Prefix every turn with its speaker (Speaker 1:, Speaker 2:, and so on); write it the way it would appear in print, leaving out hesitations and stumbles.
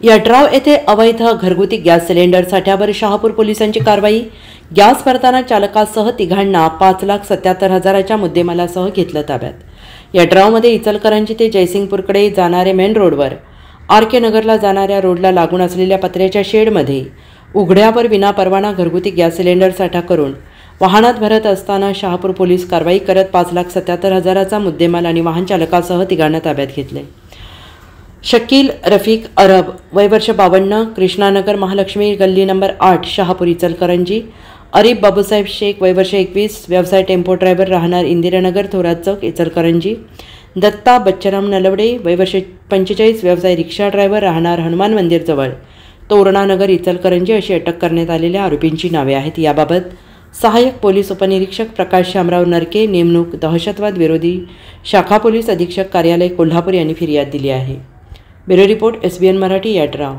Speaker 1: यड्राव येथे अवैध घरगुती गॅस सिलेंडर साठ्यावर शहापूर पोलिसांची कारवाई। गॅस भरताना चालकासह तिघांना 5,77,000च्या मुद्देमालासह घेतलं ताब्यात। यड्रावमध्ये इचलकरंजी ते जयसिंगपूरकडे जाणारे मेन रोडवर आर.के. नगरला जाणाऱ्या रोडला लागून असलेल्या पत्र्याच्या शेडमध्ये उघड्यावर विनापरवाना घरगुती गॅस सिलेंडर साठा करून वाहनात भरत असताना शहापूर पोलीस कारवाई करत 5,77,000चा मुद्देमाल आणि वाहन चालकासह तिघांना ताब्यात घेतले। शकील रफीक अरब वय वर्ष 52, कृष्णानगर महालक्ष्मी गल्ली नंबर 8 शहापूर इचलकरंजी। अरीफ बाबूसाहेब शेख वय वर्ष 21, व्यवसाय टेम्पो ड्रायव्हर, राहणार इंदिरानगर थोरात चौक इचलकरंजी। दत्ता बच्चराम नलवडे वय वर्ष 45, व्यवसाय रिक्षा ड्रायव्हर, राहणार हनुमान मंदिर जवळ तोरणानगर इचलकरंजी अशी अटक करण्यात आलेल्या आरोपींची नावे आहेत। याबाबत सहाय्यक पोलीस उपनिरीक्षक प्रकाश शामराव नरके, नेमणूक दहशतवाद विरोधी शाखा पोलीस अधीक्षक कार्यालय कोल्हापूर यांनी फिर्याद दिली आहे। Bureau report SBN Marathi, Yadrav.